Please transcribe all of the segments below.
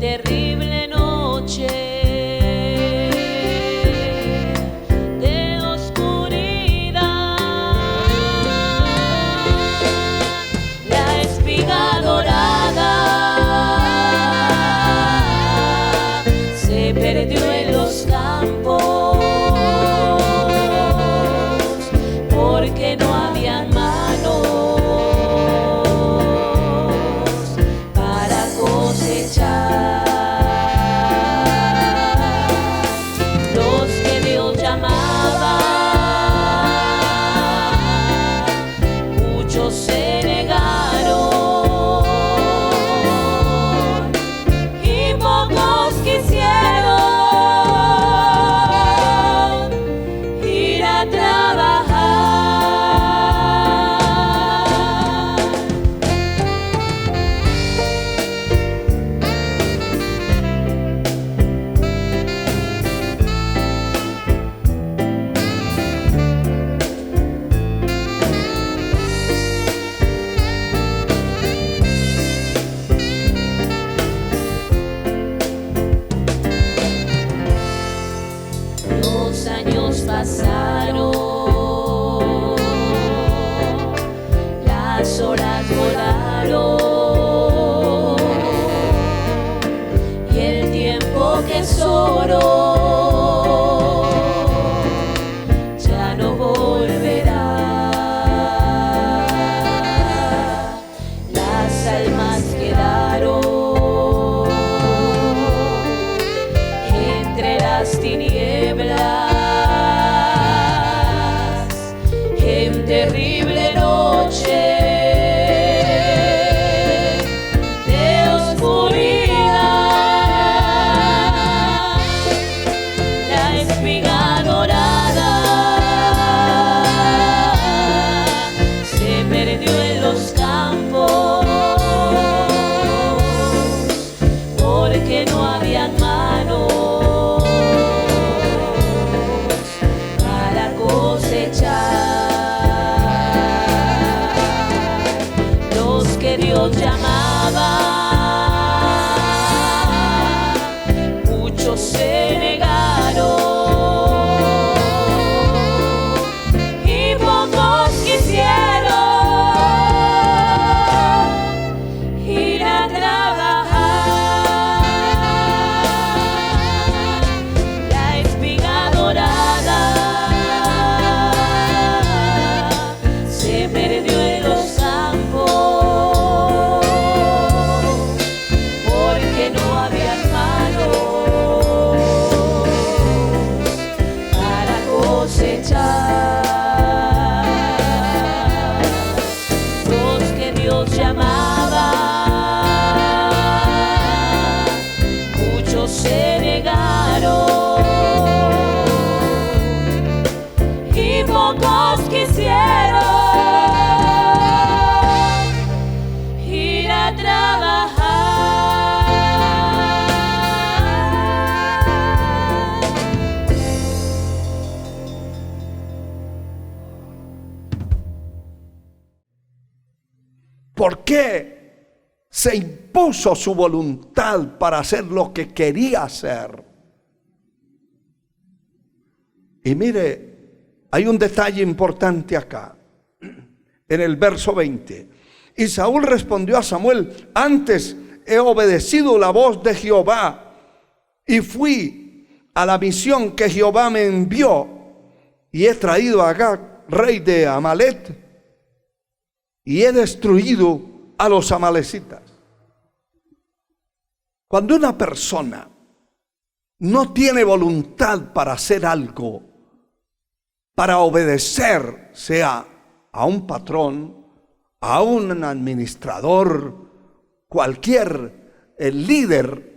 terrible noche de oscuridad, la espiga dorada se perdió en los campos porque no habían manos para cosechar. Los que Dios llamaba, muchos se negaron y pocos quisieron ir a trabajar. Los años pasaron, las horas volaron y el tiempo que es oro ya no volverá. Las almas quedaron entre las tinieblas en terrible noche de oscuridad. La espiga dorada se perdió en los campos porque no habían manos para cosechar. Los que Dios llamaba, muchos se negaron y pocos quisieron ir a trabajar. La espiga dorada se perdió en los campos porque no había manos para cosechar. Los que Dios llamaba, muchos se negaron y pocos quisieron ir a trabajar. ¿Por qué se impuso su voluntad para hacer lo que quería hacer? Y mire, hay un detalle importante acá, en el verso 20. Y Saúl respondió a Samuel: antes he obedecido la voz de Jehová y fui a la misión que Jehová me envió, y he traído a Agag, rey de Amalec, y he destruido a los amalecitas. Cuando una persona no tiene voluntad para hacer algo, para obedecer, sea a un patrón, a un administrador, cualquier líder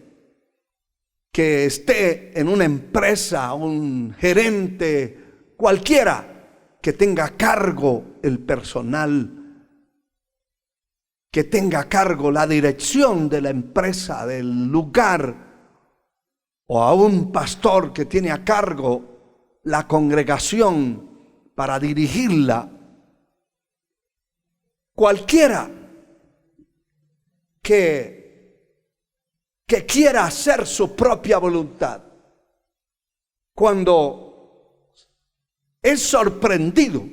que esté en una empresa, un gerente, cualquiera que tenga a cargo el personal, que tenga a cargo la dirección de la empresa, del lugar, o a un pastor que tiene a cargo la congregación para dirigirla. Cualquiera que que quiera hacer su propia voluntad. Cuando es sorprendido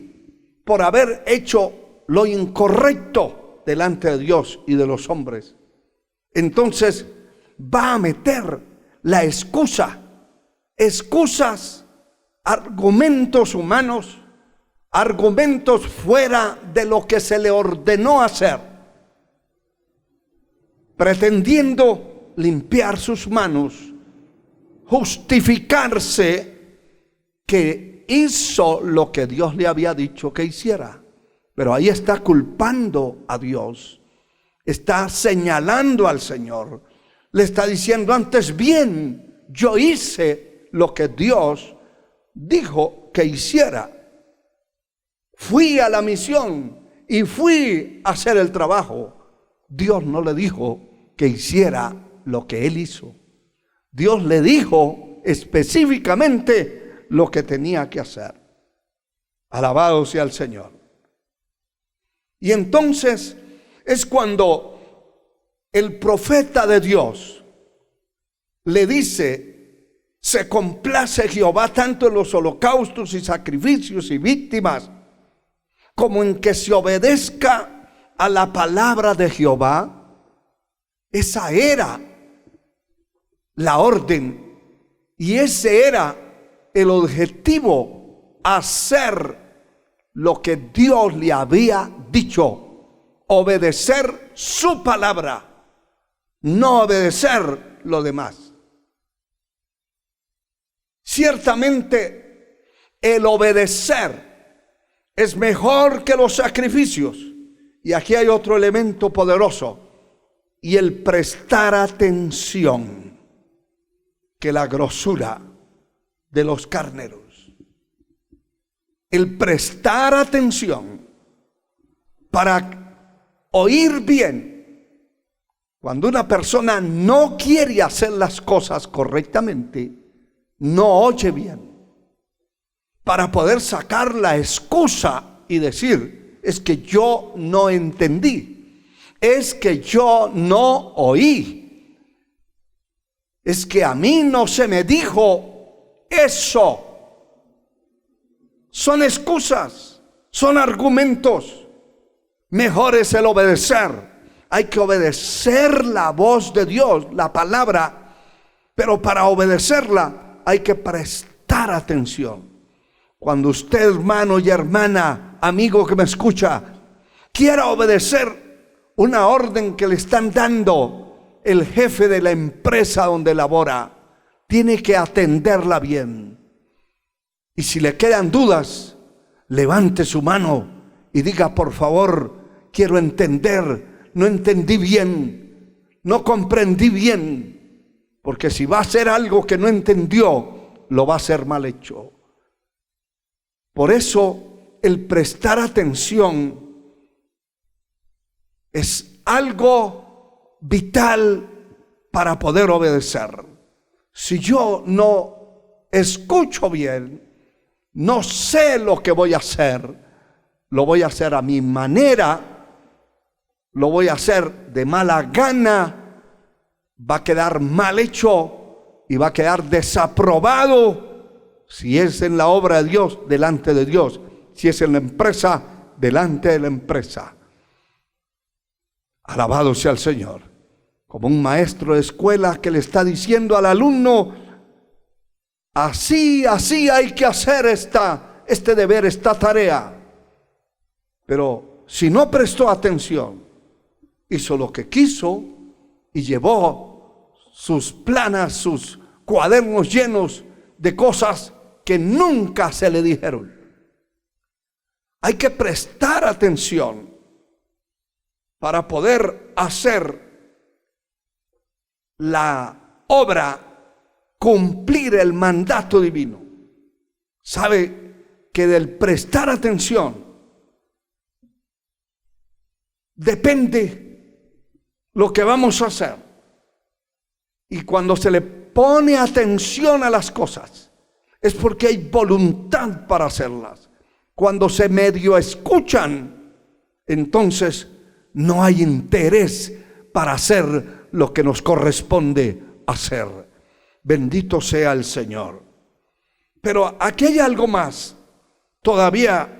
por haber hecho lo incorrecto delante de Dios y de los hombres, entonces va a meter la excusas, argumentos humanos, argumentos fuera de lo que se le ordenó hacer, pretendiendo limpiar sus manos, justificarse que hizo lo que Dios le había dicho que hiciera. Pero ahí está culpando a Dios, está señalando al Señor, le está diciendo: antes bien, yo hice lo que Dios dijo que hiciera. Fui a la misión y fui a hacer el trabajo. Dios no le dijo que hiciera lo que él hizo. Dios le dijo específicamente lo que tenía que hacer. Alabado sea el Señor. Y entonces es cuando el profeta de Dios le dice: se complace Jehová tanto en los holocaustos y sacrificios y víctimas, como en que se obedezca a la palabra de Jehová. Esa era la orden y ese era el objetivo: hacer lo que Dios le había dicho, obedecer su palabra, no obedecer lo demás. Ciertamente el obedecer es mejor que los sacrificios. Y aquí hay otro elemento poderoso: y el prestar atención, que la grosura de los carneros. El prestar atención para oír bien. Cuando una persona no quiere hacer las cosas correctamente, no oye bien, para poder sacar la excusa y decir: es que yo no entendí, es que yo no oí, es que a mí no se me dijo eso. Son excusas, son argumentos. Mejor es el obedecer. Hay que obedecer la voz de Dios, la palabra, pero para obedecerla hay que prestar atención. Cuando usted, hermano y hermana, amigo que me escucha, quiera obedecer una orden que le están dando el jefe de la empresa donde labora, tiene que atenderla bien. Y si le quedan dudas, levante su mano y diga: por favor, quiero entender, no entendí bien, no comprendí bien. Porque si va a hacer algo que no entendió, lo va a hacer mal hecho. Por eso el prestar atención es algo vital para poder obedecer. Si yo no escucho bien, no sé lo que voy a hacer, lo voy a hacer a mi manera, lo voy a hacer de mala gana, va a quedar mal hecho y va a quedar desaprobado. Si es en la obra de Dios, delante de Dios; si es en la empresa, delante de la empresa. Alabado sea el Señor. Como un maestro de escuela que le está diciendo al alumno: así hay que hacer este deber, esta tarea. Pero si no prestó atención, hizo lo que quiso y llevó sus planas, sus cuadernos llenos de cosas que nunca se le dijeron. Hay que prestar atención para poder hacer la obra, cumplir el mandato divino. Sabe que del prestar atención depende lo que vamos a hacer. Y cuando se le pone atención a las cosas, es porque hay voluntad para hacerlas. Cuando se medio escuchan, entonces no hay interés para hacer lo que nos corresponde hacer. Bendito sea el Señor. Pero aquí hay algo más, todavía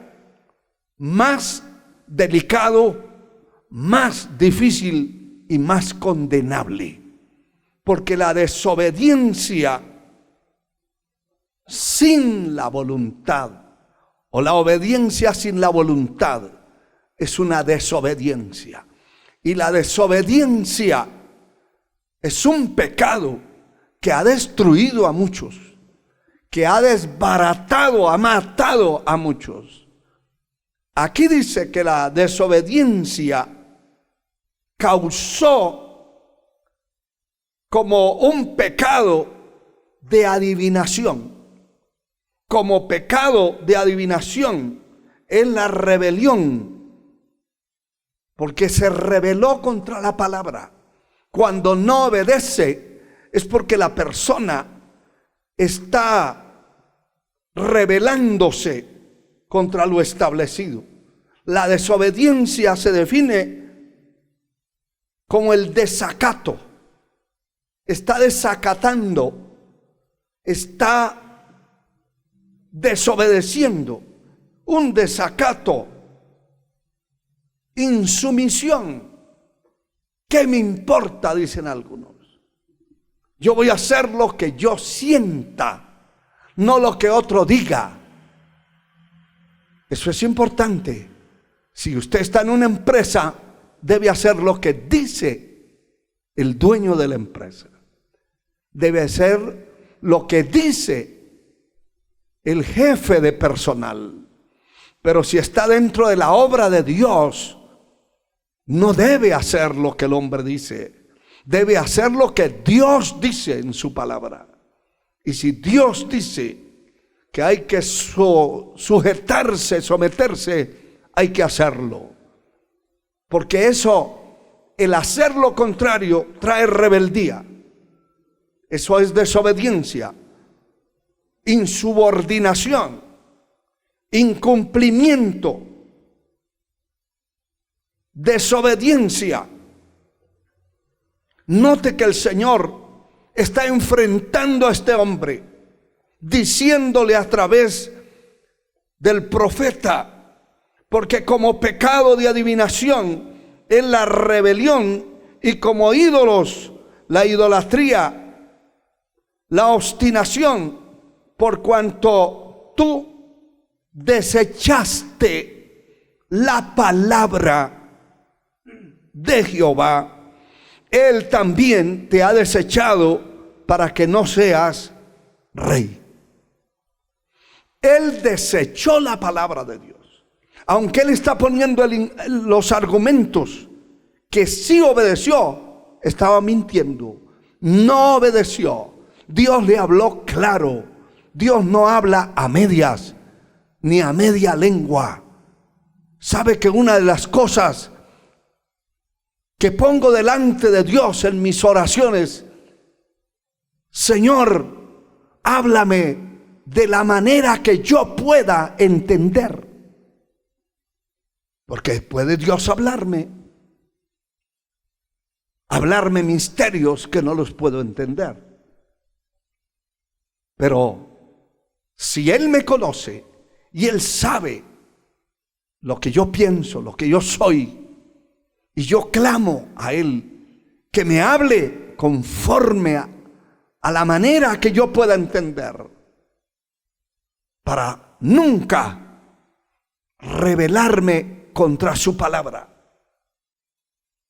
más delicado, más difícil y más condenable. Porque la desobediencia sin la voluntad, o la obediencia sin la voluntad, es una desobediencia. Y la desobediencia es un pecado que ha destruido a muchos, que ha desbaratado, ha matado a muchos. Aquí dice que la desobediencia causó como un pecado de adivinación. Como pecado de adivinación es la rebelión, porque se rebeló contra la palabra. Cuando no obedece es porque la persona está rebelándose contra lo establecido. La desobediencia se define como el desacato. Está desacatando, está desobedeciendo, un desacato, insumisión. ¿Qué me importa?, dicen algunos. Yo voy a hacer lo que yo sienta, no lo que otro diga. Eso es importante. Si usted está en una empresa, debe hacer lo que dice el dueño de la empresa. Debe hacer lo que dice el jefe de personal. Pero si está dentro de la obra de Dios, no debe hacer lo que el hombre dice. Debe hacer lo que Dios dice en su palabra. Y si Dios dice que hay que sujetarse, someterse, hay que hacerlo. Porque eso, el hacer lo contrario, trae rebeldía. Eso es desobediencia, insubordinación, incumplimiento, desobediencia. Note que el Señor está enfrentando a este hombre, diciéndole a través del profeta, porque como pecado de adivinación es la rebelión, y como ídolos la idolatría, la obstinación, por cuanto tú desechaste la palabra de Jehová, Él también te ha desechado para que no seas rey. Él desechó la palabra de Dios. Aunque Él está poniendo los argumentos que sí obedeció, estaba mintiendo. No obedeció. Dios le habló claro. Dios no habla a medias, ni a media lengua. ¿Sabe que una de las cosas que pongo delante de Dios en mis oraciones? Señor, háblame de la manera que yo pueda entender. Porque puede Dios hablarme misterios que no los puedo entender. Pero si Él me conoce y Él sabe lo que yo pienso, lo que yo soy, y yo clamo a Él que me hable conforme a la manera que yo pueda entender, para nunca rebelarme contra su palabra.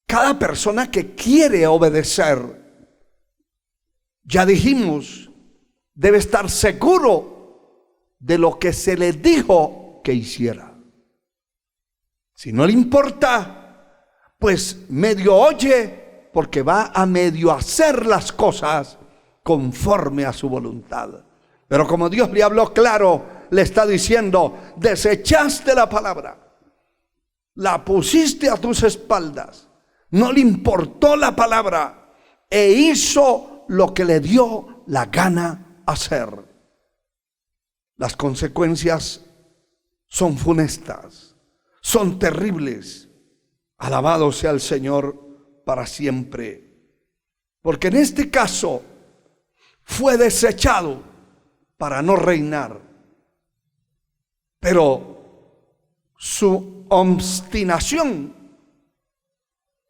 Cada persona que quiere obedecer, ya dijimos, debe estar seguro de lo que se le dijo que hiciera. Si no le importa, pues medio oye, porque va a medio hacer las cosas conforme a su voluntad. Pero como Dios le habló claro, le está diciendo: desechaste la palabra, la pusiste a tus espaldas, no le importó la palabra e hizo lo que le dio la gana hacer. Las consecuencias son funestas, son terribles. Alabado sea el Señor para siempre. Porque en este caso fue desechado para no reinar. Pero su obstinación,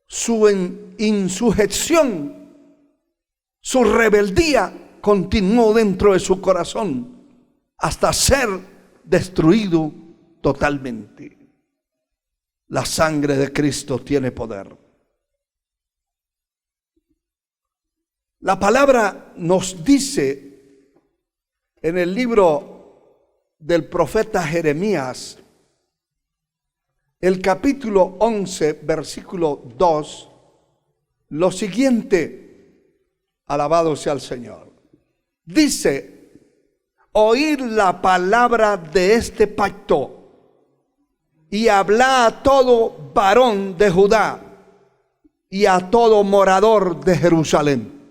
su insujeción, su rebeldía continuó dentro de su corazón hasta ser destruido totalmente. La sangre de Cristo tiene poder. La palabra nos dice en el libro del profeta Jeremías, el capítulo 11, versículo 2, lo siguiente: alabado sea el Señor. Dice: oíd la palabra de este pacto y habla a todo varón de Judá y a todo morador de Jerusalén.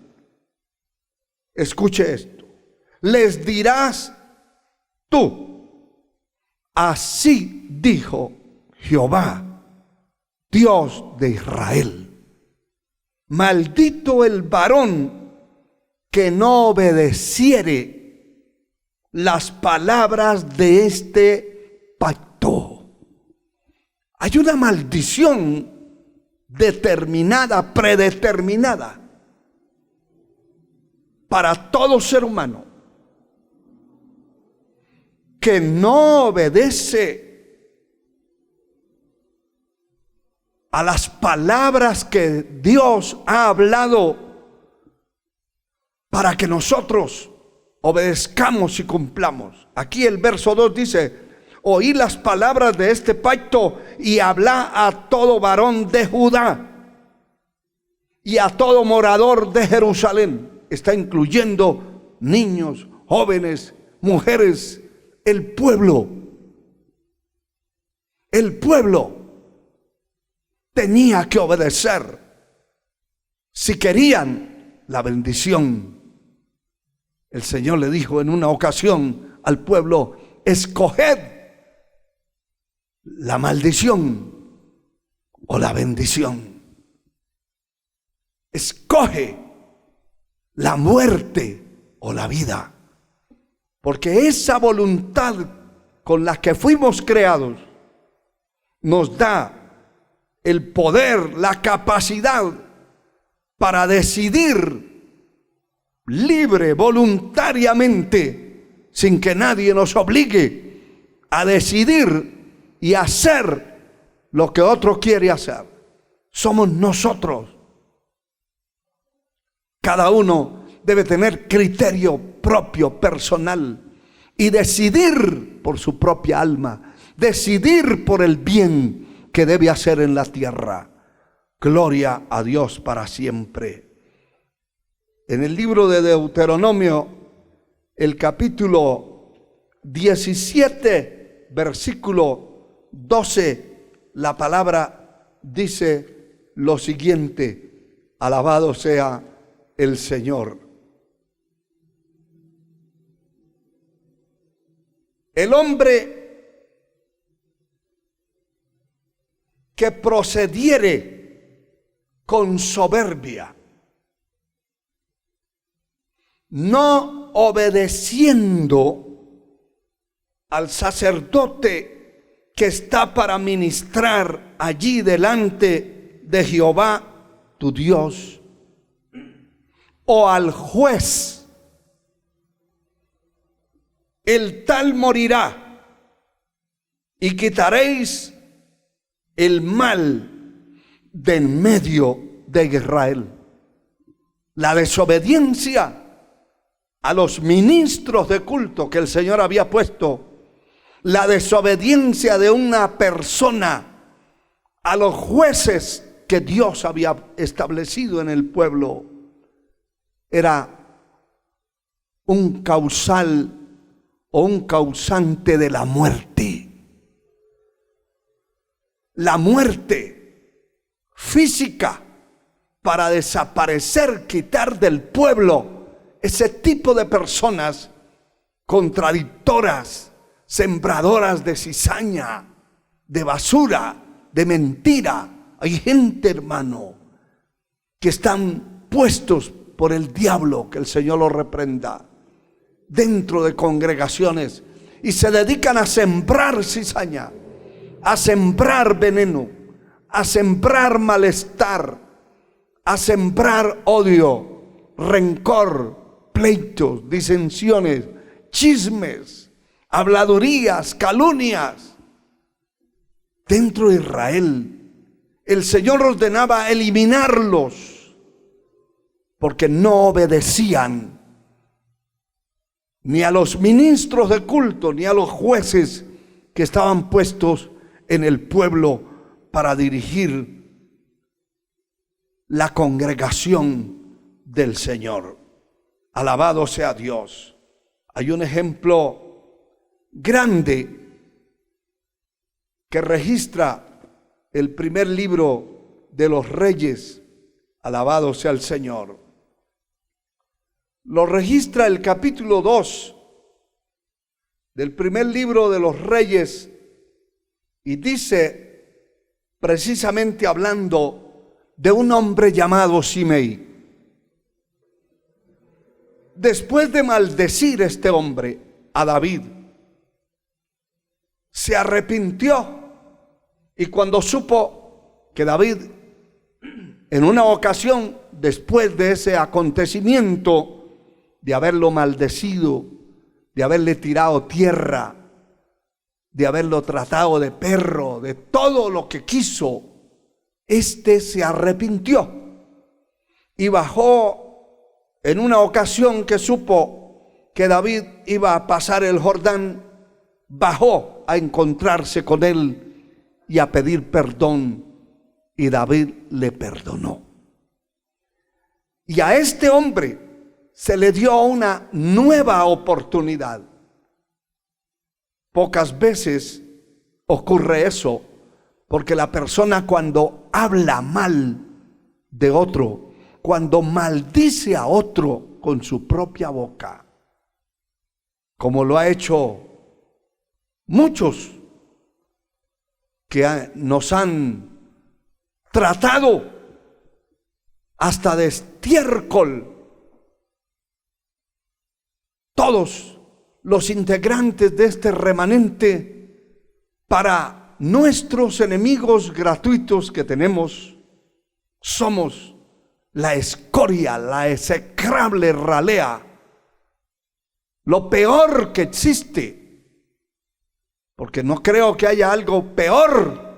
Escuche esto. Les dirás tú: así dijo Jehová, Dios de Israel: maldito el varón que no obedeciere las palabras de este pacto. Hay una maldición determinada, predeterminada para todo ser humano que no obedece a las palabras que Dios ha hablado para que nosotros obedezcamos y cumplamos. Aquí el verso 2 dice: oí las palabras de este pacto y habla a todo varón de Judá y a todo morador de Jerusalén. Está incluyendo niños, jóvenes, mujeres, el pueblo. El pueblo tenía que obedecer si querían la bendición. El Señor le dijo en una ocasión al pueblo: escoged la maldición o la bendición. Escoge la muerte o la vida, porque esa voluntad con la que fuimos creados nos da el poder, la capacidad para decidir libre, voluntariamente, sin que nadie nos obligue a decidir y hacer lo que otro quiere hacer. Somos nosotros. Cada uno debe tener criterio propio, personal, y decidir por su propia alma, decidir por el bien que debe hacer en la tierra. Gloria a Dios para siempre. En el libro de Deuteronomio, el capítulo 17, versículo 12, la palabra dice lo siguiente: alabado sea el Señor. El hombre que procediere con soberbia, no obedeciendo al sacerdote que está para ministrar allí delante de Jehová tu Dios, o al juez, el tal morirá, y quitaréis el mal de en medio de Israel. La desobediencia a los ministros de culto que el Señor había puesto, la desobediencia de una persona a los jueces que Dios había establecido en el pueblo, era un causal o un causante de la muerte. La muerte física, para desaparecer, quitar del pueblo ese tipo de personas contradictoras, sembradoras de cizaña, de basura, de mentira. Hay gente, hermano, que están puestos por el diablo, que el Señor los reprenda, dentro de congregaciones, y se dedican a sembrar cizaña, a sembrar veneno, a sembrar malestar, a sembrar odio, rencor, pleitos, disensiones, chismes, habladurías, calumnias. Dentro de Israel, el Señor ordenaba eliminarlos, porque no obedecían ni a los ministros de culto, ni a los jueces que estaban puestos en el pueblo para dirigir la congregación del Señor. Alabado sea Dios. Hay un ejemplo grande que registra el primer libro de los Reyes. Alabado sea el Señor. Lo registra el capítulo 2 del primer libro de los Reyes, y dice, precisamente hablando de un hombre llamado Simei. Después de maldecir este hombre a David, se arrepintió, y cuando supo que David, en una ocasión, después de ese acontecimiento, de haberlo maldecido, de haberle tirado tierra, de haberlo tratado de perro, de todo lo que quiso, se arrepintió y bajó. En una ocasión que supo que David iba a pasar el Jordán, bajó a encontrarse con él y a pedir perdón, y David le perdonó. Y a este hombre se le dio una nueva oportunidad. Pocas veces ocurre eso, porque la persona, cuando habla mal de otro, cuando maldice a otro con su propia boca, como lo ha hecho muchos que nos han tratado hasta de estiércol, todos los integrantes de este remanente, para nuestros enemigos gratuitos que tenemos, somos la escoria, la execrable ralea, lo peor que existe, porque no creo que haya algo peor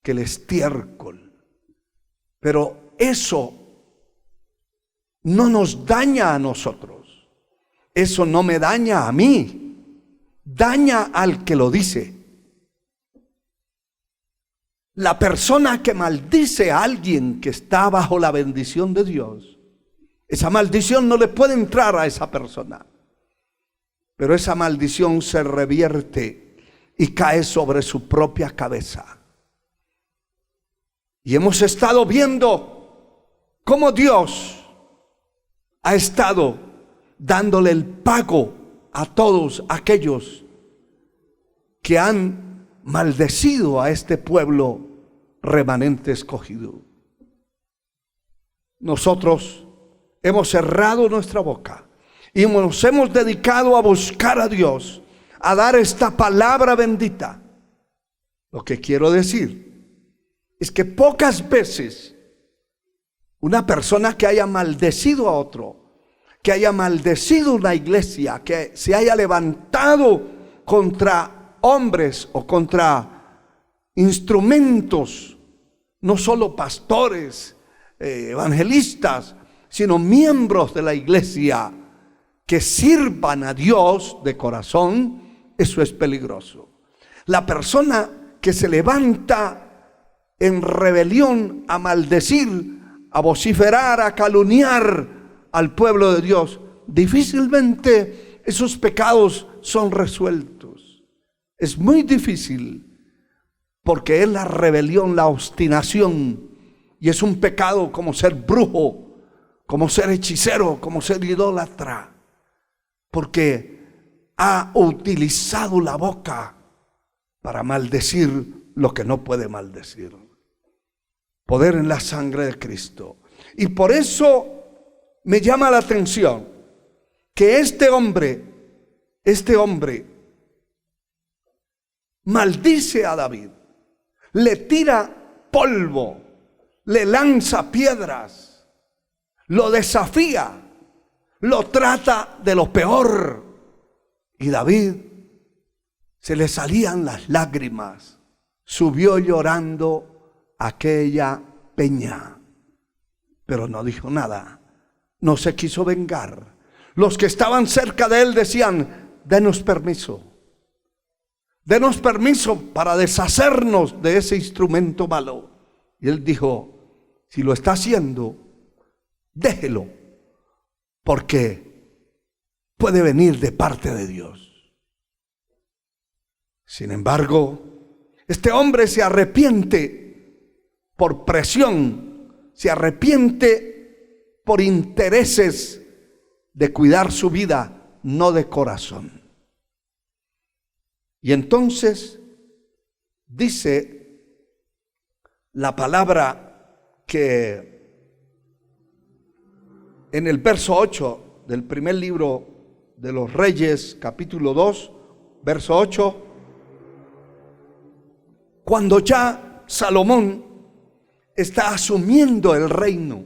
que el estiércol. Pero eso no nos daña a nosotros, eso no me daña a mí, daña al que lo dice. La persona que maldice a alguien que está bajo la bendición de Dios, esa maldición no le puede entrar a esa persona, pero esa maldición se revierte y cae sobre su propia cabeza. Y hemos estado viendo cómo Dios ha estado dándole el pago a todos aquellos que han maldecido a este pueblo remanente escogido. Nosotros hemos cerrado nuestra boca y nos hemos dedicado a buscar a Dios, a dar esta palabra bendita. Lo que quiero decir es que pocas veces una persona que haya maldecido a otro, que haya maldecido una iglesia, que se haya levantado contra hombres o contra instrumentos, no solo pastores, evangelistas, sino miembros de la iglesia que sirvan a Dios de corazón, eso es peligroso. La persona que se levanta en rebelión a maldecir, a vociferar, a calumniar al pueblo de Dios, difícilmente esos pecados son resueltos. Es muy difícil, porque es la rebelión, la obstinación, y es un pecado como ser brujo, como ser hechicero, como ser idólatra, porque ha utilizado la boca para maldecir lo que no puede maldecir. Poder en la sangre de Cristo. Y por eso me llama la atención que este hombre maldice a David, le tira polvo, le lanza piedras, lo desafía, lo trata de lo peor. Y David se le salían las lágrimas, subió llorando a aquella peña, pero no dijo nada, no se quiso vengar. Los que estaban cerca de él decían: denos permiso para deshacernos de ese instrumento malo. Y él dijo: si lo está haciendo, déjelo, porque puede venir de parte de Dios. Sin embargo, este hombre se arrepiente por presión, se arrepiente por intereses de cuidar su vida, no de corazón. Y entonces dice la palabra que en el verso 8 del primer libro de los Reyes, capítulo 2, verso 8, cuando ya Salomón está asumiendo el reino,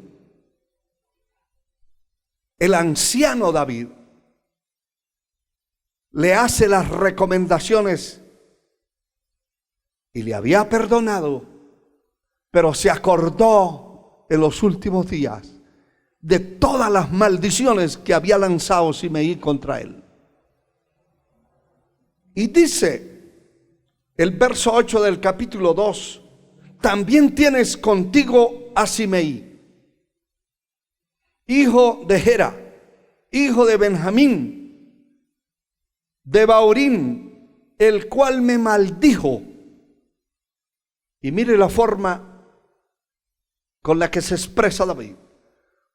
el anciano David le hace las recomendaciones y le había perdonado, pero se acordó en los últimos días de todas las maldiciones que había lanzado Simeí contra él. Y dice el verso 8 del capítulo 2: también tienes contigo a Simeí, hijo de Gera, hijo de Benjamín, de Bahurín, el cual me maldijo. Y mire la forma con la que se expresa David: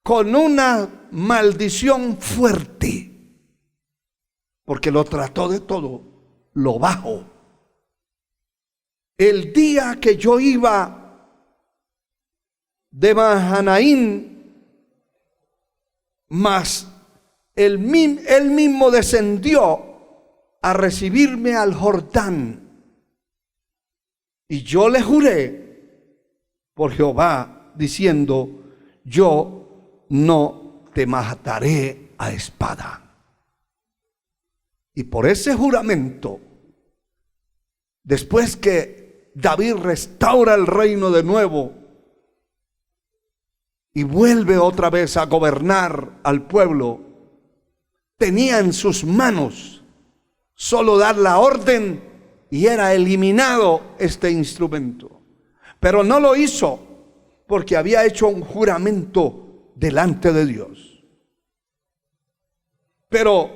con una maldición fuerte, porque lo trató de todo lo bajo. El día que yo iba de Mahanaín, mas él mismo descendió a recibirme al Jordán, y yo le juré por Jehová, diciendo: yo no te mataré a espada. Y por ese juramento, después que David restaura el reino de nuevo y vuelve otra vez a gobernar al pueblo, tenía en sus manos solo dar la orden y era eliminado este instrumento. Pero no lo hizo porque había hecho un juramento delante de Dios. Pero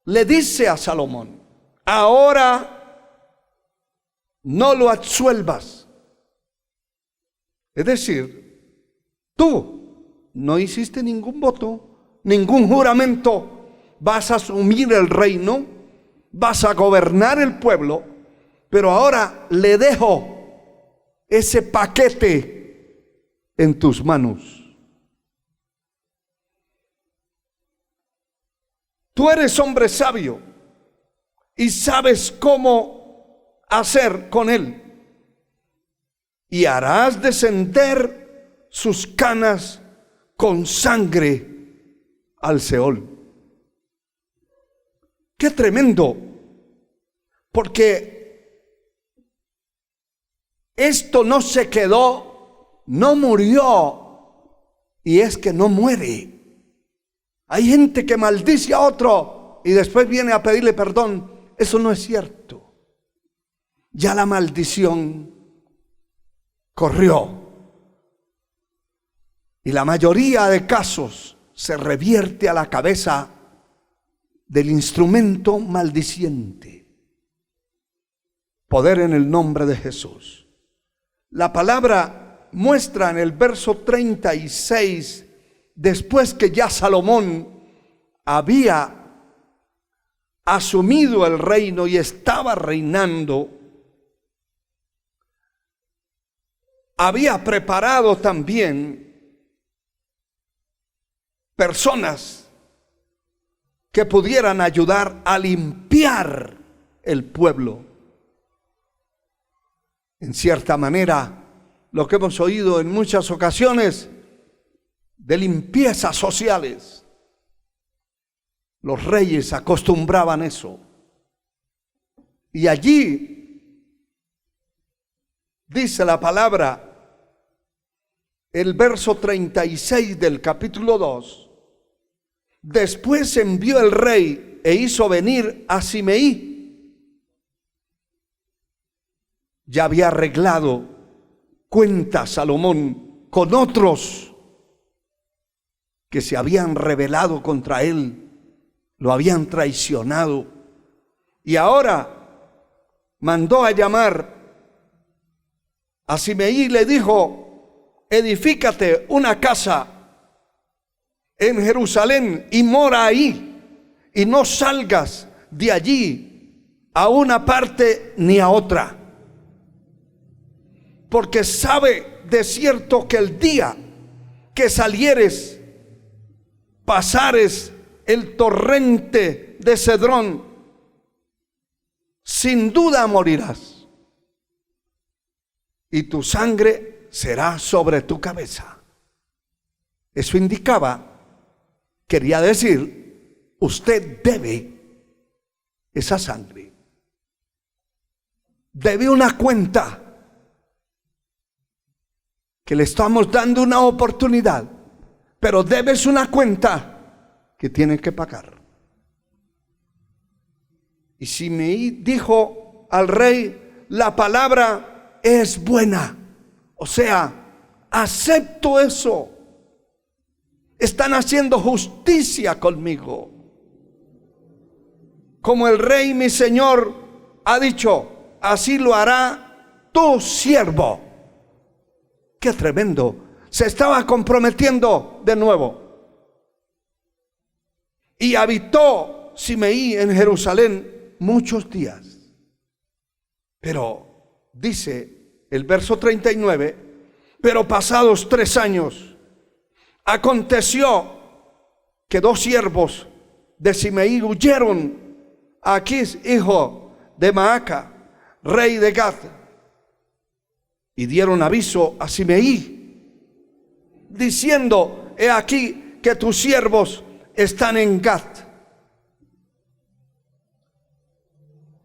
le dice a Salomón: ahora no lo absuelvas. Es decir, tú no hiciste ningún voto, ningún juramento. Vas a asumir el reino, vas a gobernar el pueblo, pero ahora le dejo ese paquete en tus manos. Tú eres hombre sabio y sabes cómo hacer con él, y harás descender sus canas con sangre al Seol. ¡Qué tremendo! Porque esto no se quedó, no murió, y es que no muere. Hay gente que maldice a otro y después viene a pedirle perdón. Eso no es cierto. Ya la maldición corrió. Y la mayoría de casos se revierte a la cabeza del instrumento maldiciente. Poder en el nombre de Jesús. La palabra muestra en el verso 36, después que ya Salomón había asumido el reino y estaba reinando, había preparado también personas que pudieran ayudar a limpiar el pueblo. En cierta manera, lo que hemos oído en muchas ocasiones de limpiezas sociales. Los reyes acostumbraban eso. Y allí dice la palabra, el verso 36 del capítulo 2, después envió el rey e hizo venir a Simeí. Ya había arreglado cuentas Salomón con otros que se habían rebelado contra él, lo habían traicionado, y ahora mandó a llamar a Simeí y le dijo, edifícate una casa en Jerusalén y mora ahí, y no salgas de allí a una parte ni a otra, porque sabe de cierto que el día que salieres, pasares el torrente de Cedrón, sin duda morirás, y tu sangre será sobre tu cabeza. Eso indicaba, quería decir, usted debe esa sangre, debe una cuenta, que le estamos dando una oportunidad, pero debes una cuenta que tienen que pagar. Y Simeí dijo al rey, la palabra es buena, o sea, acepto eso, están haciendo justicia conmigo, como el rey mi señor ha dicho, así lo hará tu siervo. Qué tremendo, se estaba comprometiendo de nuevo. Y habitó Simeí en Jerusalén muchos días. Pero dice el verso 39, pero pasados 3 años, aconteció que 2 siervos de Simeí huyeron a Aquís, hijo de Maaca, rey de Gat, y dieron aviso a Simeí, diciendo, he aquí que tus siervos están en Gat.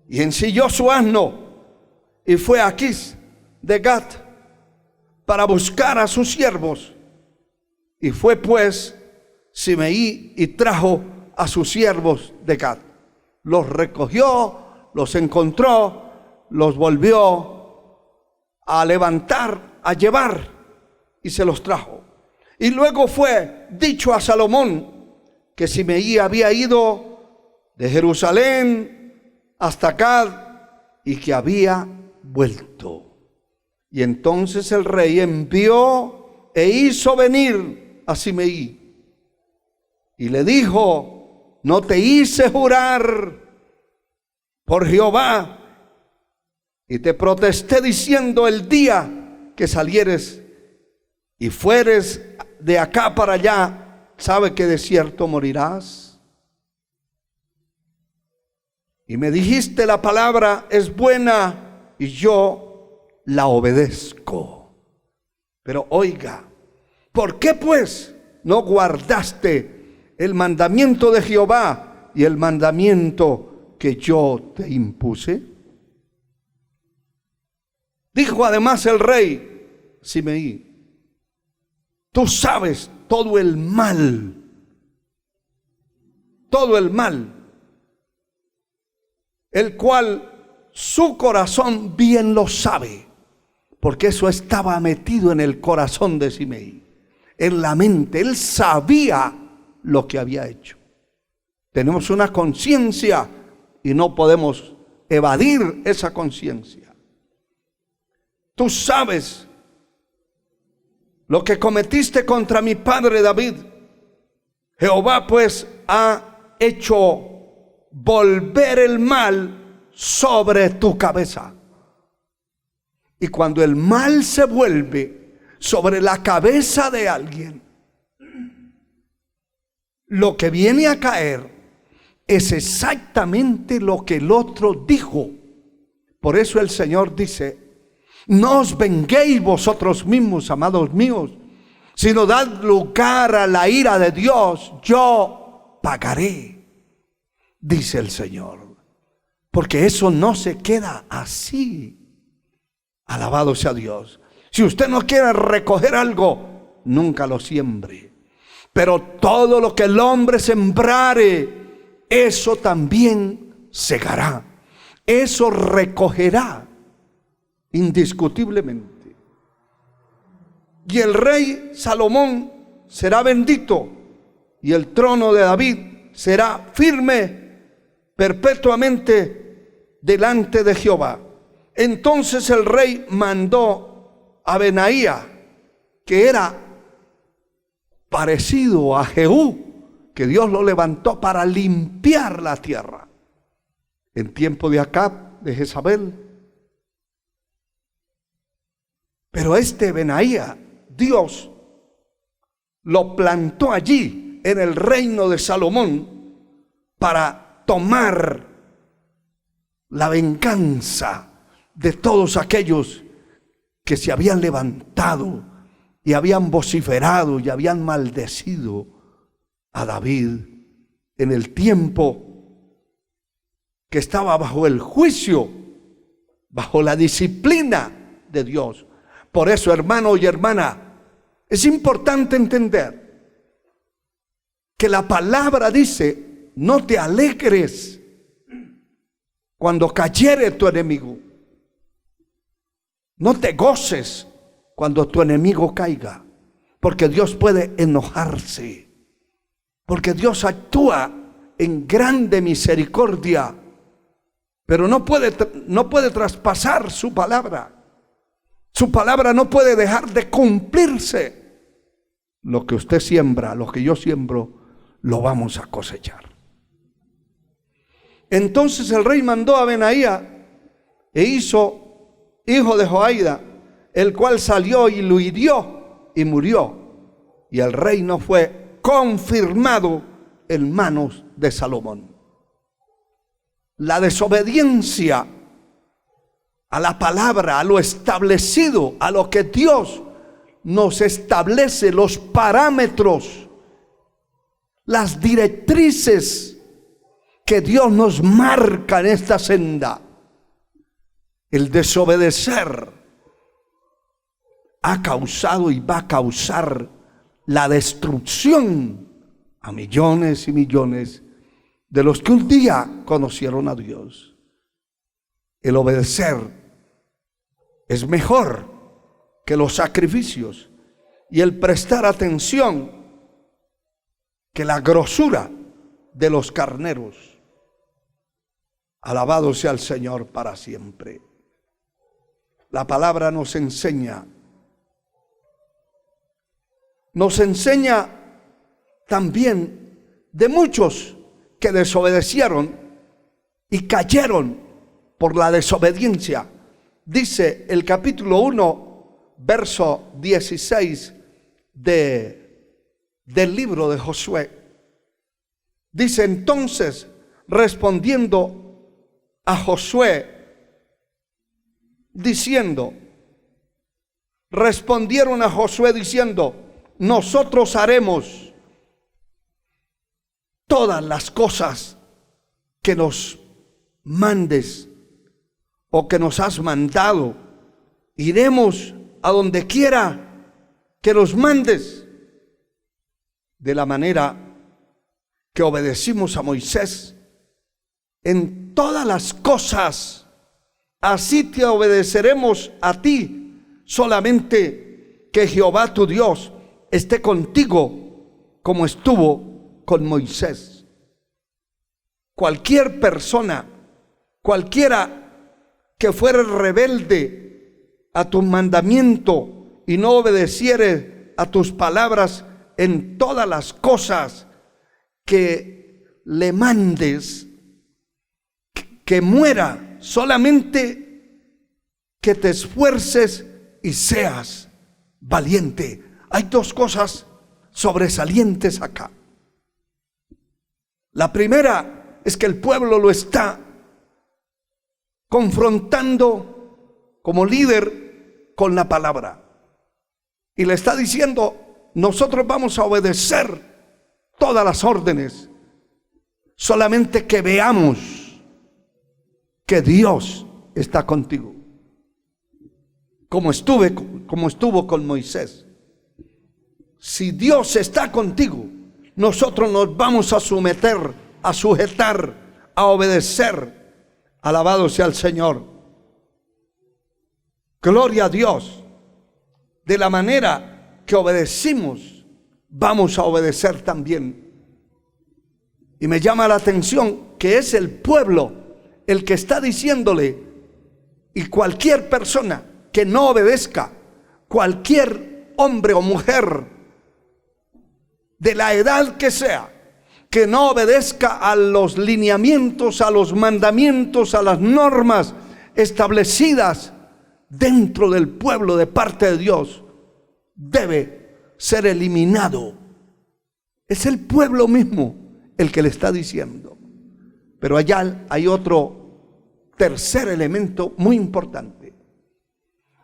Y ensilló su asno y fue a Aquís de Gat para buscar a sus siervos. Y fue pues Simeí y trajo a sus siervos de Gat. Los recogió, los encontró, los volvió a levantar, a llevar, y se los trajo. Y luego fue dicho a Salomón que Simeí había ido de Jerusalén hasta Gad y que había vuelto. Y entonces el rey envió e hizo venir a Simeí y le dijo, no te hice jurar por Jehová y te protesté diciendo, el día que salieres y fueres de acá para allá, ¿sabe que de cierto morirás? Y me dijiste, la palabra es buena y yo la obedezco. Pero oiga, ¿por qué pues no guardaste el mandamiento de Jehová y el mandamiento que yo te impuse? Dijo además el rey Simeí, tú sabes todo el mal, el cual su corazón bien lo sabe, porque eso estaba metido en el corazón de Simeí, en la mente. Él sabía lo que había hecho. Tenemos una conciencia y no podemos evadir esa conciencia. Tú sabes lo que cometiste contra mi padre David. Jehová pues ha hecho volver el mal sobre tu cabeza. Y cuando el mal se vuelve sobre la cabeza de alguien, lo que viene a caer es exactamente lo que el otro dijo. Por eso el Señor dice: no os venguéis vosotros mismos, amados míos, sino dad lugar a la ira de Dios. Yo pagaré, dice el Señor. Porque eso no se queda así. Alabado sea Dios. Si usted no quiere recoger algo, nunca lo siembre. Pero todo lo que el hombre sembrare, eso también segará. Eso recogerá indiscutiblemente. Y el rey Salomón será bendito, y el trono de David será firme perpetuamente delante de Jehová. Entonces el rey mandó a Benaía, que era parecido a Jehú, que Dios lo levantó para limpiar la tierra en tiempo de Acab, de Jezabel. Pero este Benaía, Dios lo plantó allí en el reino de Salomón para tomar la venganza de todos aquellos que se habían levantado y habían vociferado y habían maldecido a David en el tiempo que estaba bajo el juicio, bajo la disciplina de Dios. Por eso, hermano y hermana, es importante entender que la palabra dice: no te alegres cuando cayere tu enemigo. No te goces cuando tu enemigo caiga, porque Dios puede enojarse, porque Dios actúa en grande misericordia, pero no puede traspasar su palabra. Su palabra no puede dejar de cumplirse. Lo que usted siembra, lo que yo siembro, lo vamos a cosechar. Entonces el rey mandó a Benaía e hizo hijo de Joiada, el cual salió y lo hirió y murió. Y el reino fue confirmado en manos de Salomón. La desobediencia a la palabra, a lo establecido, a lo que Dios nos establece, los parámetros, las directrices que Dios nos marca en esta senda. El desobedecer ha causado y va a causar la destrucción a millones y millones de los que un día conocieron a Dios. El obedecer es mejor que los sacrificios, y el prestar atención que la grosura de los carneros. Alabado sea el Señor para siempre. La palabra nos enseña también de muchos que desobedecieron y cayeron por la desobediencia. Dice el capítulo 1, verso 16 del libro de Josué. Dice: entonces, respondiendo a Josué, respondieron a Josué diciendo: nosotros haremos todas las cosas que nos mandes o que nos has mandado. Iremos a donde quiera que nos mandes. De la manera que obedecimos a Moisés en todas las cosas, así te obedeceremos a ti. Solamente que Jehová tu Dios esté contigo como estuvo con Moisés. Cualquier persona, cualquiera que fuera rebelde a tu mandamiento y no obedeciere a tus palabras en todas las cosas que le mandes, que muera. Solamente que te esfuerces y seas valiente. Hay dos cosas sobresalientes acá. La primera es que el pueblo lo está confrontando como líder con la palabra. Y le está diciendo: nosotros vamos a obedecer todas las órdenes, solamente que veamos que Dios está contigo, como estuvo con Moisés. Si Dios está contigo, nosotros nos vamos a someter, a sujetar, a obedecer. Alabado sea el Señor. Gloria a Dios. De la manera que obedecimos, vamos a obedecer también. Y me llama la atención que es el pueblo el que está diciéndole, y cualquier persona que no obedezca, cualquier hombre o mujer de la edad que sea, que no obedezca a los lineamientos, a los mandamientos, a las normas establecidas dentro del pueblo de parte de Dios, debe ser eliminado. Es el pueblo mismo el que le está diciendo. Pero allá hay otro tercer elemento muy importante.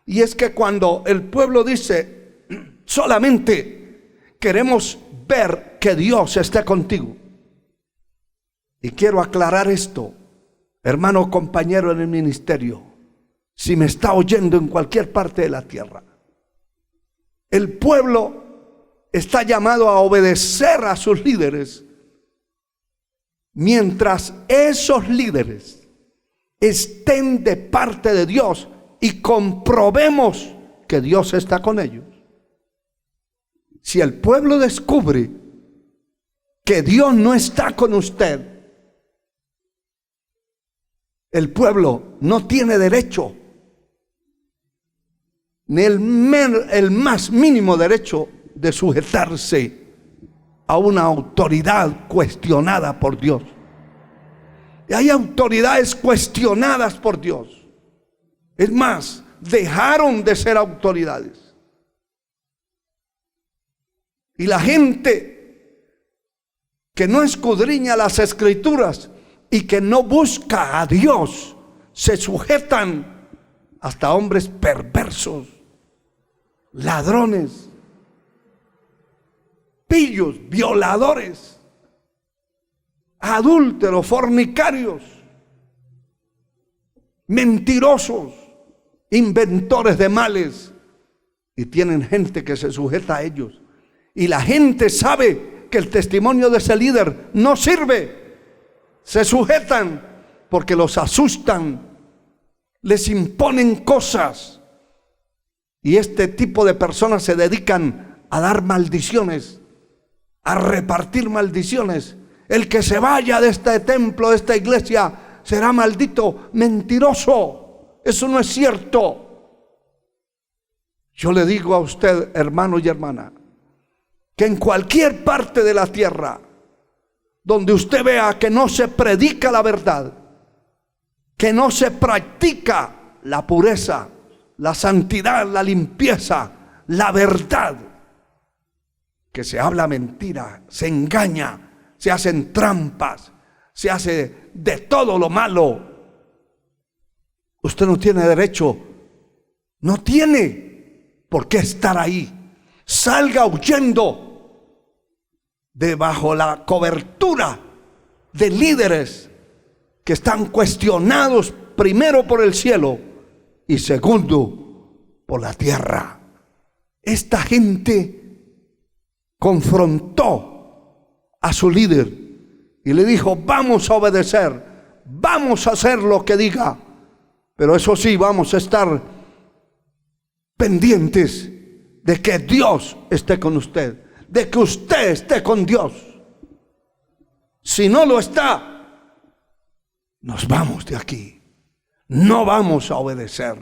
Y es que cuando el pueblo dice: solamente queremos ver que Dios esté contigo. Y quiero aclarar esto, hermano compañero en el ministerio, si me está oyendo en cualquier parte de la tierra. El pueblo está llamado a obedecer a sus líderes, mientras esos líderes estén de parte de Dios y comprobemos que Dios está con ellos. Si el pueblo descubre que Dios no está con usted, el pueblo no tiene derecho, ni el más mínimo derecho de sujetarse a una autoridad cuestionada por Dios. Y hay autoridades cuestionadas por Dios. Es más, dejaron de ser autoridades. Y la gente que no escudriña las Escrituras y que no busca a Dios, se sujetan hasta hombres perversos, ladrones, pillos, violadores, adúlteros, fornicarios, mentirosos, inventores de males. Y tienen gente que se sujeta a ellos. Y la gente sabe que el testimonio de ese líder no sirve. Se sujetan porque los asustan, les imponen cosas. Y este tipo de personas se dedican a dar maldiciones, a repartir maldiciones. El que se vaya de este templo, de esta iglesia, será maldito. Mentiroso. Eso no es cierto. Yo le digo a usted, hermano y hermana, que en cualquier parte de la tierra donde usted vea que no se predica la verdad, que no se practica la pureza, la santidad, la limpieza, la verdad, que se habla mentira, se engaña, se hacen trampas, se hace de todo lo malo, usted no tiene derecho, no tiene por qué estar ahí. Salga huyendo debajo la cobertura de líderes que están cuestionados, primero por el cielo y segundo por la tierra. Esta gente confrontó a su líder y le dijo: vamos a obedecer, vamos a hacer lo que diga, pero eso sí, vamos a estar pendientes de que Dios esté con usted, de que usted esté con Dios. Si no lo está, nos vamos de aquí, no vamos a obedecer.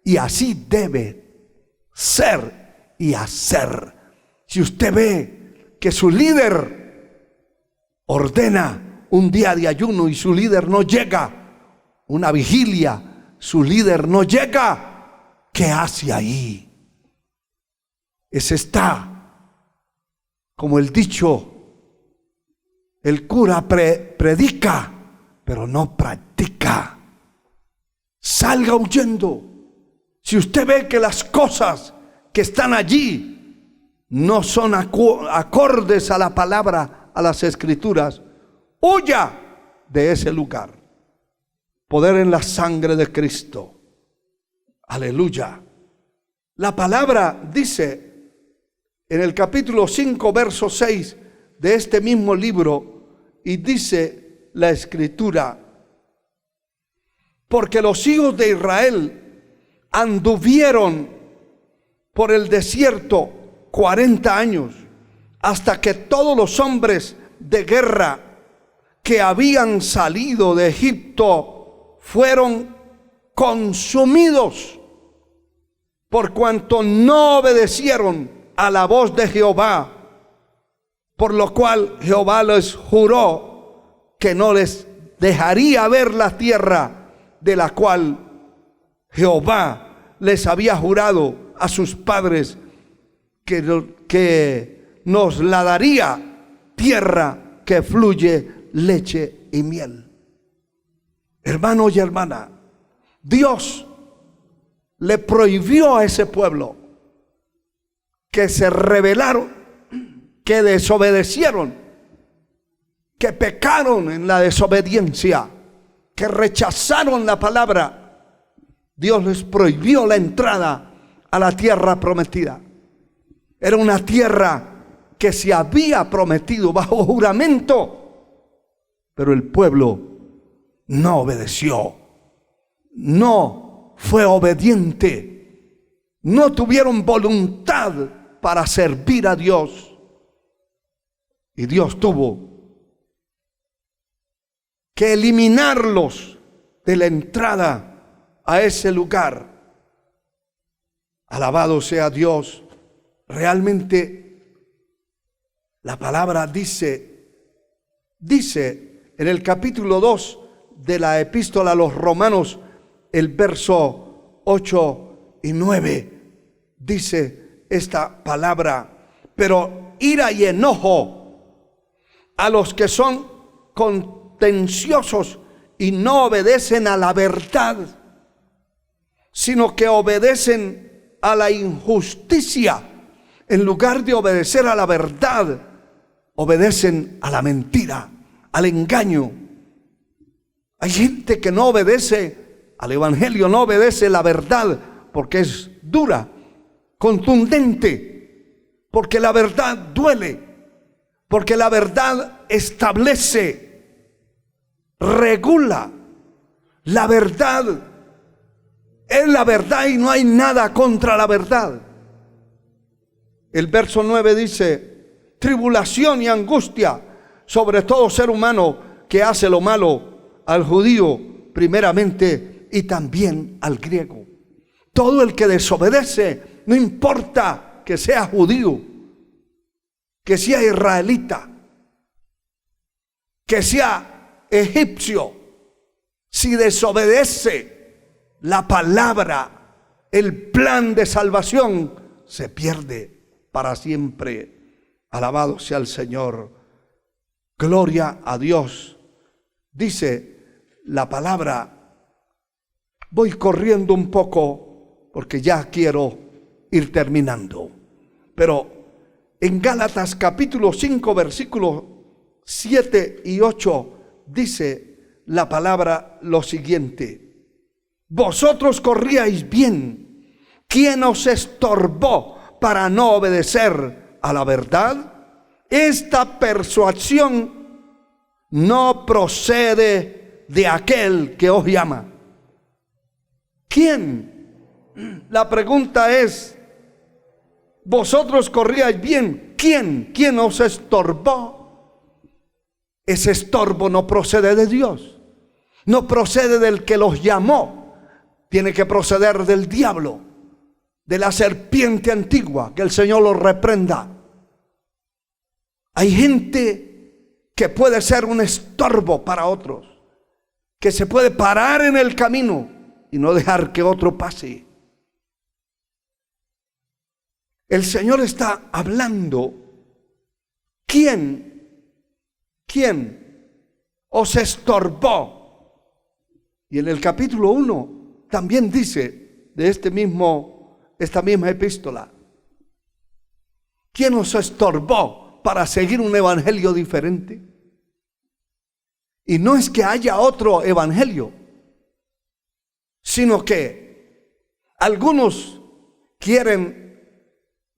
Y así debe ser y hacer. Si usted ve que su líder ordena un día de ayuno y su líder no llega, una vigilia, su líder no llega, ¿qué hace ahí? Ese está, como el dicho El cura predica, pero no practica. Salga huyendo. Si usted ve que las cosas que están allí no son acordes a la palabra, a las escrituras, huya de ese lugar. Poder en la sangre de Cristo. Aleluya. La palabra dice en el capítulo 5, verso 6 de este mismo libro, y dice la escritura: porque los hijos de Israel anduvieron por el desierto 40 años, hasta que todos los hombres de guerra que habían salido de Egipto fueron consumidos, por cuanto no obedecieron a la voz de Jehová, por lo cual Jehová les juró que no les dejaría ver la tierra de la cual Jehová les había jurado a sus padres que nos la daría, tierra que fluye leche y miel. Hermano y hermana, Dios le prohibió a ese pueblo que se rebelaron, que desobedecieron, que pecaron en la desobediencia, que rechazaron la palabra. Dios les prohibió la entrada a la tierra prometida. Era una tierra que se había prometido bajo juramento, pero el pueblo no obedeció, no fue obediente, no tuvieron voluntad para servir a Dios, y Dios tuvo que eliminarlos de la entrada a ese lugar. Alabado sea Dios. Realmente la palabra dice en el capítulo 2 de la epístola a los Romanos, el verso 8 y 9, dice esta palabra: pero ira y enojo a los que son contenciosos y no obedecen a la verdad, sino que obedecen a la injusticia. En lugar de obedecer a la verdad, obedecen a la mentira, al engaño. Hay gente que no obedece al evangelio, no obedece la verdad, porque es dura, contundente, porque la verdad duele, porque la verdad establece, regula. La verdad es la verdad y no hay nada contra la verdad. El verso 9 dice: tribulación y angustia sobre todo ser humano que hace lo malo, al judío primeramente y también al griego. Todo el que desobedece, no importa que sea judío, que sea israelita, que sea egipcio, si desobedece la palabra, el plan de salvación se pierde para siempre. Alabado sea el Señor. Gloria a Dios. Dice la palabra, voy corriendo un poco porque ya quiero ir terminando, pero en Gálatas capítulo 5 versículos 7 y 8 dice la palabra lo siguiente: vosotros corríais bien, ¿quién os estorbó para no obedecer a la verdad? Esta persuasión no procede de aquel que os llama. ¿Quién? La pregunta es: vosotros corríais bien, ¿quién? ¿Quién os estorbó? Ese estorbo no procede de Dios, no procede del que los llamó, tiene que proceder del diablo, de la serpiente antigua. Que el Señor los reprenda. Hay gente que puede ser un estorbo para otros, que se puede parar en el camino y no dejar que otro pase. El Señor está hablando. ¿Quién ¿quién os estorbó? Y en el capítulo 1 también dice de esta misma epístola, ¿quién os estorbó para seguir un evangelio diferente? Y no es que haya otro evangelio, sino que algunos quieren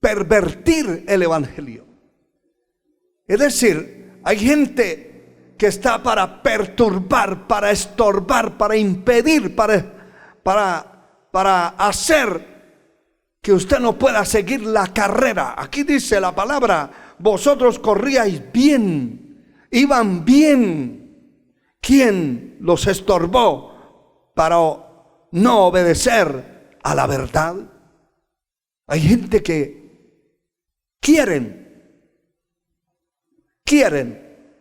pervertir el evangelio. Es decir, hay gente que está para perturbar, para estorbar, para impedir, para hacer que usted no pueda seguir la carrera. Aquí dice la palabra, vosotros corríais bien, iban bien. ¿Quién los estorbó para no obedecer a la verdad? Hay gente que quieren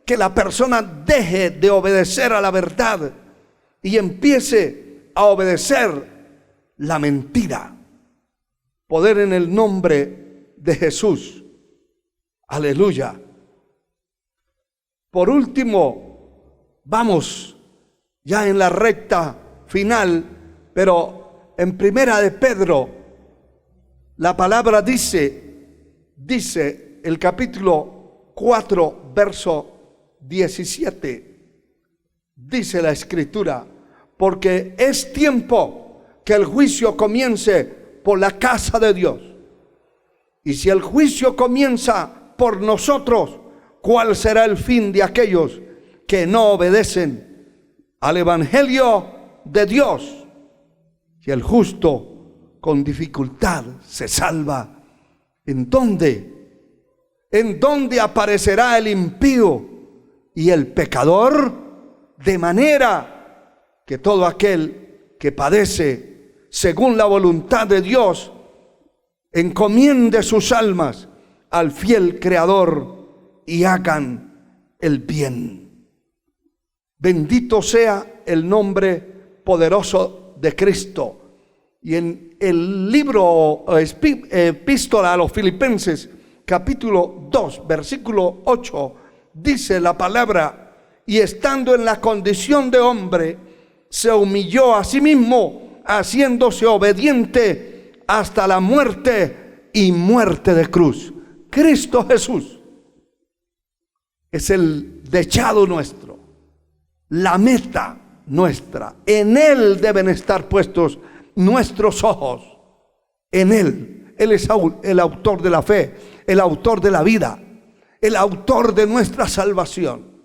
que la persona deje de obedecer a la verdad y empiece a obedecer la mentira. Poder en el nombre de Jesús. Aleluya. Por último, vamos ya en la recta final, pero en Primera de Pedro, la palabra dice el capítulo 4, verso 17, dice la Escritura, porque es tiempo que el juicio comience por la casa de Dios. Y si el juicio comienza por nosotros, ¿cuál será el fin de aquellos que no obedecen al evangelio de Dios? Y el justo con dificultad se salva. ¿En dónde? ¿En dónde aparecerá el impío y el pecador? De manera que todo aquel que padece según la voluntad de Dios encomiende sus almas al fiel Creador y hagan el bien. Bendito sea el nombre poderoso de Cristo. Y en el libro epístola a los Filipenses, capítulo 2, versículo 8, dice la palabra, y estando en la condición de hombre, se humilló a sí mismo, haciéndose obediente hasta la muerte y muerte de cruz. Cristo Jesús es el dechado nuestro, la meta nuestra. En Él deben estar puestos nuestros ojos. En Él. Él es el autor de la fe, el autor de la vida, el autor de nuestra salvación.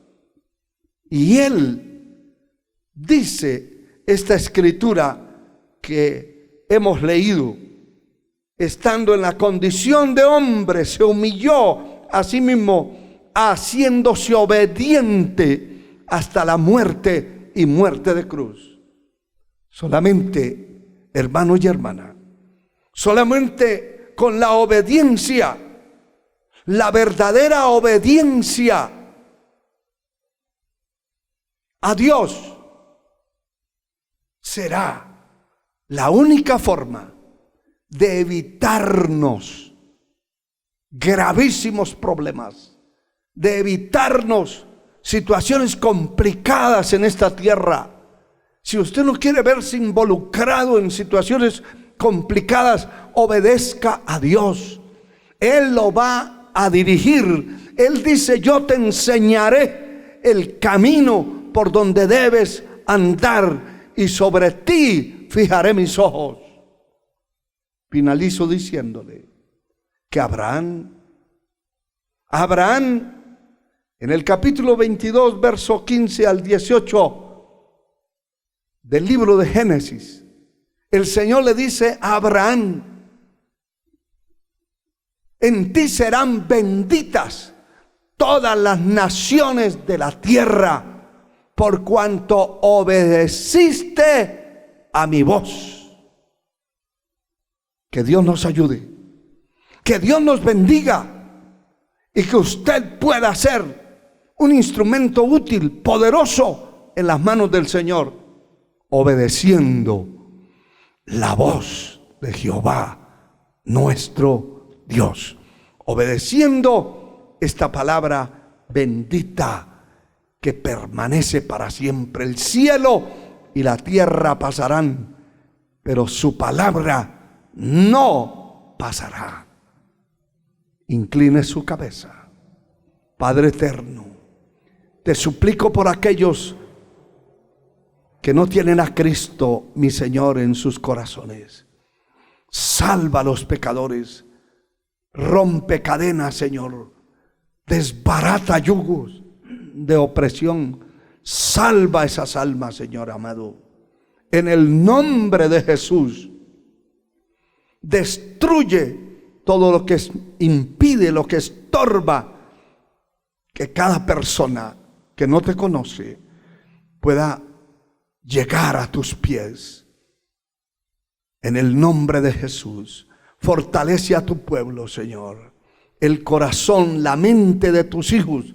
Y Él dice esta escritura que hemos leído, estando en la condición de hombre, se humilló a sí mismo, haciéndose obediente hasta la muerte y muerte de cruz. Solamente, hermano y hermana, solamente con la obediencia, la verdadera obediencia a Dios, será la única forma de evitarnos gravísimos problemas, de evitarnos situaciones complicadas en esta tierra. Si usted no quiere verse involucrado en situaciones complicadas, obedezca a Dios. Él lo va a dirigir. Él dice: yo te enseñaré el camino por donde debes andar, y sobre ti fijaré mis ojos. Finalizo diciéndole que Abraham, en el capítulo 22, verso 15 al 18 del libro de Génesis, el Señor le dice a Abraham: en ti serán benditas todas las naciones de la tierra, por cuanto obedeciste a mi voz. Que Dios nos ayude, que Dios nos bendiga, y que usted pueda ser un instrumento útil, poderoso en las manos del Señor, obedeciendo la voz de Jehová, nuestro Dios, obedeciendo esta palabra bendita que permanece para siempre. El cielo y la tierra pasarán, pero su palabra no pasará. Incline su cabeza. Padre eterno, te suplico por aquellos que no tienen a Cristo, mi Señor, en sus corazones. Salva a los pecadores, rompe cadenas, Señor, desbarata yugos de opresión, salva esas almas, Señor amado, en el nombre de Jesús. Destruye todo lo que impide, lo que estorba que cada persona que no te conoce pueda llegar a tus pies. En el nombre de Jesús, fortalece a tu pueblo, Señor, el corazón, la mente de tus hijos,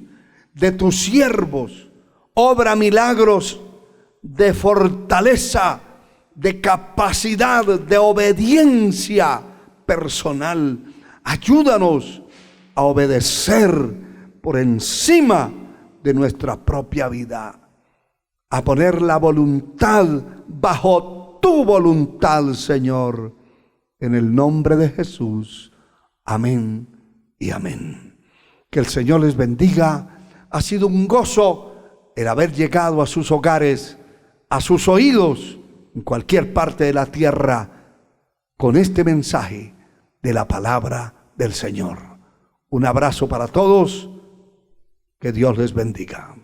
de tus siervos. Obra milagros de fortaleza, de capacidad, de obediencia personal. Ayúdanos a obedecer por encima de nuestra propia vida, a poner la voluntad bajo tu voluntad, Señor, en el nombre de Jesús. Amén y amén. Que el Señor les bendiga. Ha sido un gozo el haber llegado a sus hogares, a sus oídos, en cualquier parte de la tierra, con este mensaje de la palabra del Señor. Un abrazo para todos. Que Dios les bendiga.